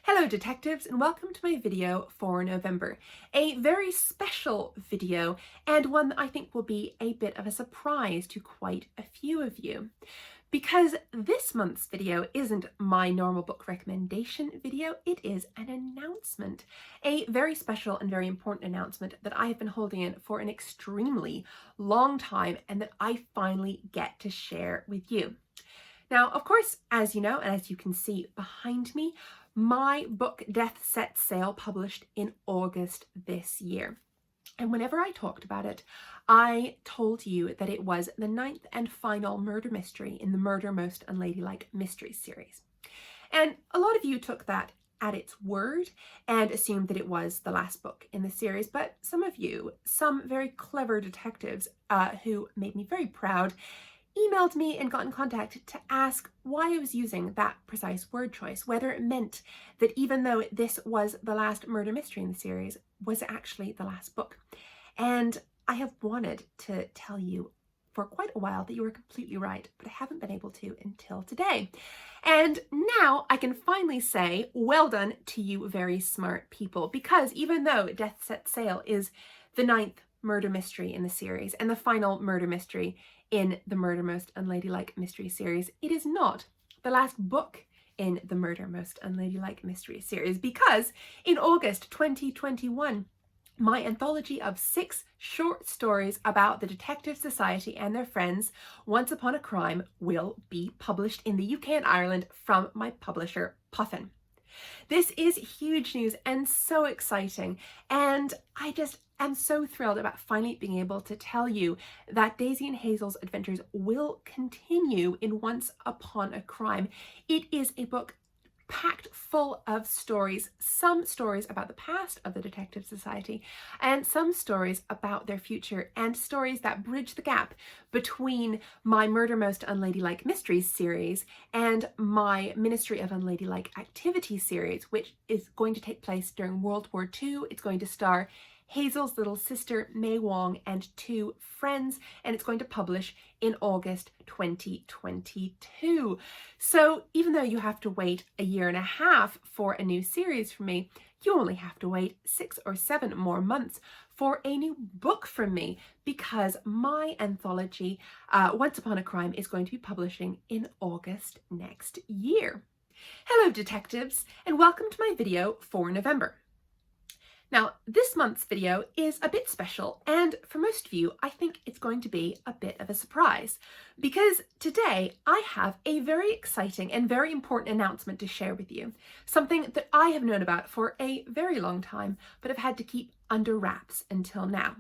Hello detectives, and welcome to my video for November. A very special video, and one that I think will be a bit of a surprise to quite a few of you. Because this month's video isn't my normal book recommendation video, it is an announcement. A very special and very important announcement that I have been holding in for an extremely long time and that I finally get to share with you. Now, of course, as you know, and as you can see behind me, my book Death Set Sail published in August this year. And whenever I talked about it, I told you that it was the 9th and final murder mystery in the Murder Most Unladylike Mysteries series. And a lot of you took that at its word and assumed that it was the last book in the series, but some of you, some very clever detectives who made me very proud, emailed me and got in contact to ask why I was using that precise word choice, whether it meant that even though this was the last murder mystery in the series, was it actually the last book? And I have wanted to tell you for quite a while that you were completely right, but I haven't been able to until today. And now I can finally say, well done to you very smart people, because even though Death Set Sail is the 9th murder mystery in the series and the final murder mystery in the Murder Most Unladylike Mystery series, it is not the last book in the Murder Most Unladylike Mystery series, because in August 2021, my anthology of 6 short stories about the Detective Society and their friends, Once Upon a Crime, will be published in the UK and Ireland from my publisher, Puffin. This is huge news and so exciting, and I just am so thrilled about finally being able to tell you that Daisy and Hazel's adventures will continue in Once Upon a Crime. It is a book packed full of stories, some stories about the past of the Detective Society and some stories about their future, and stories that bridge the gap between my Murder Most Unladylike Mysteries series and my Ministry of Unladylike Activity series, which is going to take place during World War II. It's going to star Hazel's little sister, May Wong, and 2 friends, and it's going to publish in August 2022. So even though you have to wait a year and a half for a new series from me, you only have to wait 6 or 7 more months for a new book from me, because my anthology, Once Upon a Crime, is going to be publishing in August next year. Hello detectives, and welcome to my video for November. Now, this month's video is a bit special, and for most of you, I think it's going to be a bit of a surprise, because today I have a very exciting and very important announcement to share with you, something that I have known about for a very long time, but have had to keep under wraps until now.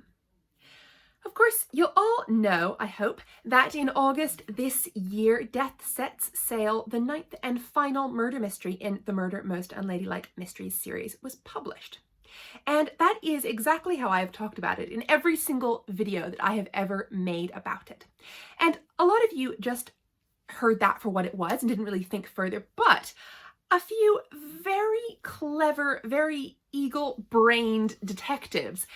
Of course, you'll all know, I hope, that in August this year, Death Sets Sail, the 9th and final murder mystery in the Murder Most Unladylike Mysteries series, was published. And that is exactly how I have talked about it in every single video that I have ever made about it. And a lot of you just heard that for what it was and didn't really think further, but a few very clever, very eagle-brained detectives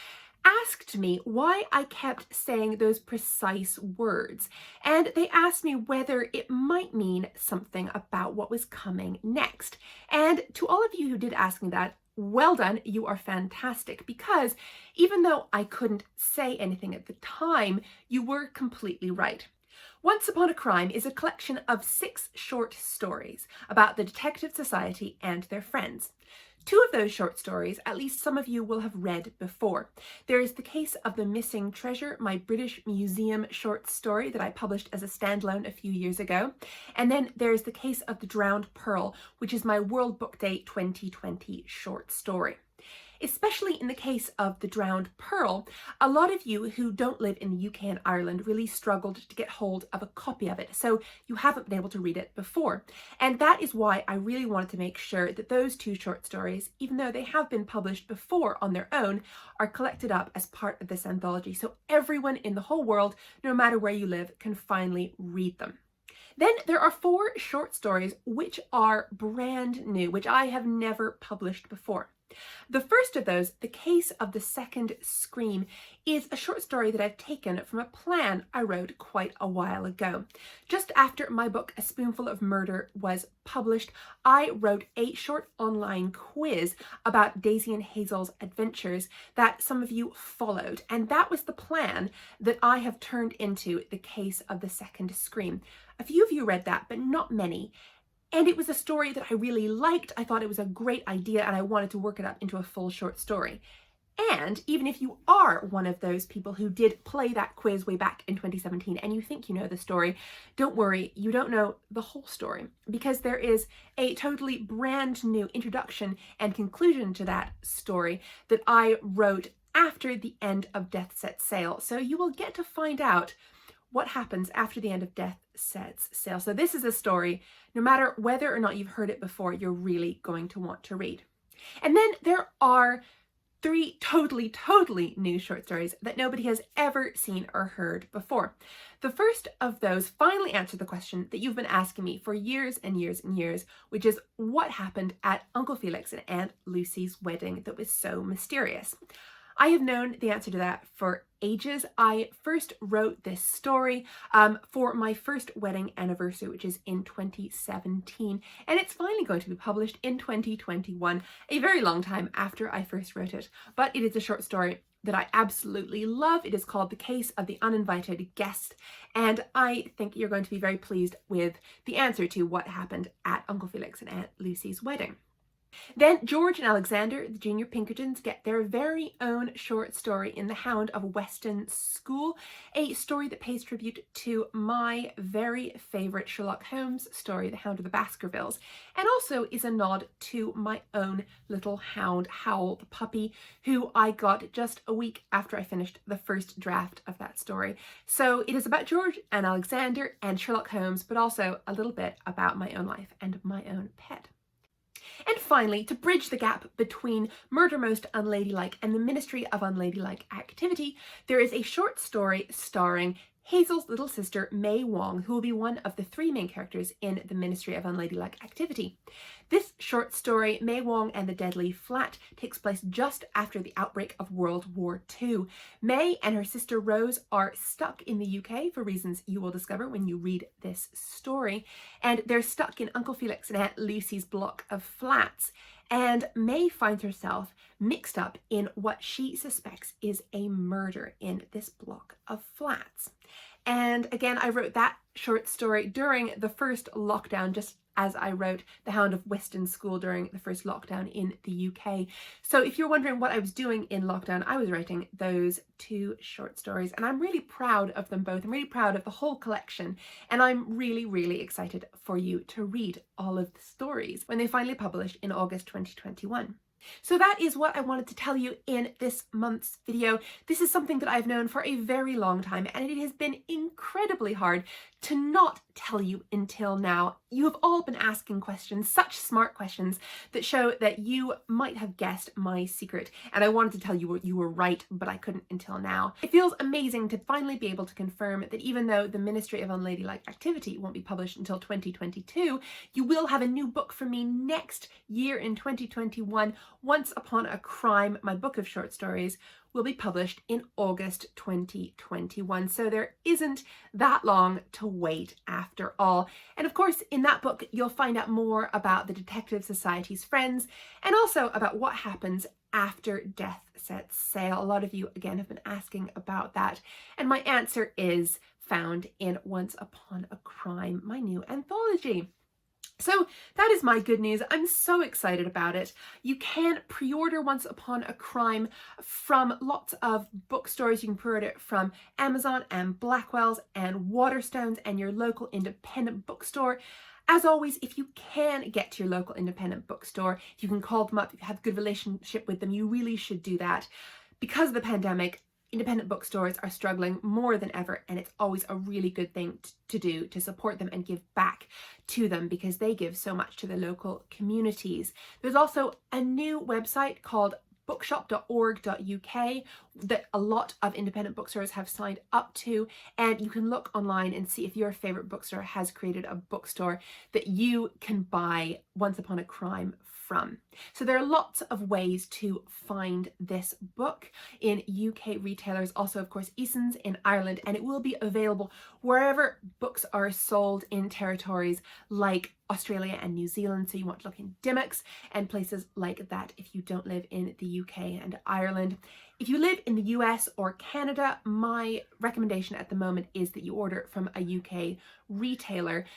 asked me why I kept saying those precise words, and they asked me whether it might mean something about what was coming next. And to all of you who did ask me that, well done, you are fantastic, because even though I couldn't say anything at the time, you were completely right. Once Upon a Crime is a collection of 6 short stories about the Detective Society and their friends. 2 of those short stories, at least some of you will have read before. There is The Case of the Missing Treasure, my British Museum short story that I published as a standalone a few years ago. And then there's The Case of the Drowned Pearl, which is my World Book Day 2020 short story. Especially in the case of The Drowned Pearl, a lot of you who don't live in the UK and Ireland really struggled to get hold of a copy of it, so you haven't been able to read it before. And that is why I really wanted to make sure that those 2 short stories, even though they have been published before on their own, are collected up as part of this anthology, so everyone in the whole world, no matter where you live, can finally read them. Then there are 4 short stories which are brand new, which I have never published before. The first of those, The Case of the Second Scream, is a short story that I've taken from a plan I wrote quite a while ago. Just after my book, A Spoonful of Murder, was published, I wrote a short online quiz about Daisy and Hazel's adventures that some of you followed. And that was the plan that I have turned into The Case of the Second Scream. A few of you read that, but not many. And it was a story that I really liked. I thought it was a great idea and I wanted to work it up into a full short story. And even if you are one of those people who did play that quiz way back in 2017 and you think you know the story, don't worry, you don't know the whole story, because there is a totally brand new introduction and conclusion to that story that I wrote after the end of Death Sets Sail. So you will get to find out what happens after the end of Death Sets Sail. So this is a story, no matter whether or not you've heard it before, you're really going to want to read. And then there are 3 totally new short stories that nobody has ever seen or heard before. The first of those finally answered the question that you've been asking me for years and years and years, which is what happened at Uncle Felix and Aunt Lucy's wedding that was so mysterious. I have known the answer to that for ages. I first wrote this story for my first wedding anniversary, which is in 2017, and it's finally going to be published in 2021, a very long time after I first wrote it. But it is a short story that I absolutely love. It is called The Case of the Uninvited Guest, and I think you're going to be very pleased with the answer to what happened at Uncle Felix and Aunt Lucy's wedding. Then George and Alexander, the Junior Pinkertons, get their very own short story in The Hound of Weston School, a story that pays tribute to my very favourite Sherlock Holmes story, The Hound of the Baskervilles, and also is a nod to my own little hound, Howl the puppy, who I got just a week after I finished the first draft of that story. So it is about George and Alexander and Sherlock Holmes, but also a little bit about my own life and my own pet. And finally, to bridge the gap between Murder Most Unladylike and the Ministry of Unladylike Activity, there is a short story starring Hazel's little sister, May Wong, who will be one of the 3 main characters in the Ministry of Unladylike Activity. This short story, May Wong and the Deadly Flat, takes place just after the outbreak of World War II. May and her sister Rose are stuck in the UK for reasons you will discover when you read this story, and they're stuck in Uncle Felix and Aunt Lucy's block of flats. And May finds herself mixed up in what she suspects is a murder in this block of flats. And again, I wrote that short story during the first lockdown, just as I wrote The Hound of Weston School during the first lockdown in the UK. So if you're wondering what I was doing in lockdown, I was writing those 2 short stories, and I'm really proud of them both. I'm really proud of the whole collection, and I'm really excited for you to read all of the stories when they finally publish in August 2021. So that is what I wanted to tell you in this month's video. This is something that I've known for a very long time, and it has been incredibly hard to not tell you until now. You have all been asking questions, such smart questions that show that you might have guessed my secret, and I wanted to tell you you were right, but I couldn't until now. It feels amazing to finally be able to confirm that even though the Ministry of Unladylike Activity won't be published until 2022, you will have a new book from me next year in 2021. Once Upon a Crime, my book of short stories, will be published in August 2021. So there isn't that long to wait after all. And of course, in that book, you'll find out more about the Detective Society's friends and also about what happens after Death Sets Sail. A lot of you, again, have been asking about that. And my answer is found in Once Upon a Crime, my new anthology. So that is my good news. I'm so excited about it. You can pre-order Once Upon a Crime from lots of bookstores. You can pre-order it from Amazon and Blackwell's and Waterstones and your local independent bookstore. As always, if you can get to your local independent bookstore, if you can call them up, if you have a good relationship with them, you really should do that. Because of the pandemic, independent bookstores are struggling more than ever, and it's always a really good thing to do to support them and give back to them because they give so much to the local communities. There's also a new website called bookshop.org.uk that a lot of independent bookstores have signed up to, and you can look online and see if your favorite bookstore has created a bookstore that you can buy Once Upon a Crime from. So there are lots of ways to find this book in UK retailers, also of course Eason's in Ireland, and it will be available wherever books are sold in territories like Australia and New Zealand. So you want to look in Dymocks and places like that if you don't live in the UK and Ireland. If you live in the US or Canada, my recommendation at the moment is that you order from a UK retailer.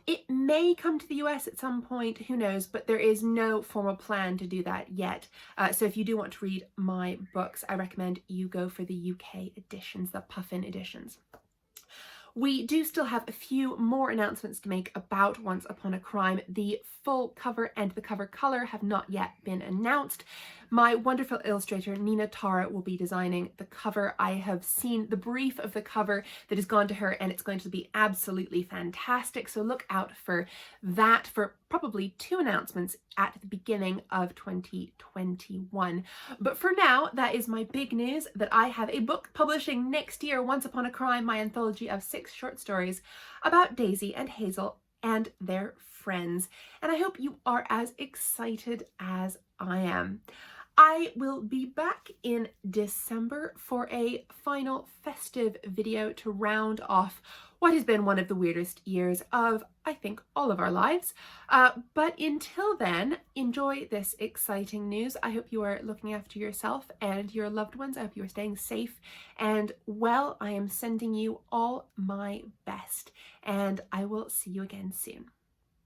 It may come to the US at some point, who knows, but there is no formal plan to do that yet. So if you do want to read my books, I recommend you go for the UK editions, the Puffin editions. We do still have a few more announcements to make about Once Upon a Crime. The full cover and the cover color have not yet been announced. My wonderful illustrator Nina Tara will be designing the cover. I have seen the brief of the cover that has gone to her, and it's going to be absolutely fantastic. So look out for that, for probably 2 announcements at the beginning of 2021. But for now, that is my big news, that I have a book publishing next year, Once Upon a Crime, my anthology of 6 short stories about Daisy and Hazel and their friends. And I hope you are as excited as I am. I will be back in December for a final festive video to round off what has been one of the weirdest years of, I think, all of our lives. But until then, enjoy this exciting news. I hope you are looking after yourself and your loved ones. I hope you are staying safe and well. I am sending you all my best, and I will see you again soon.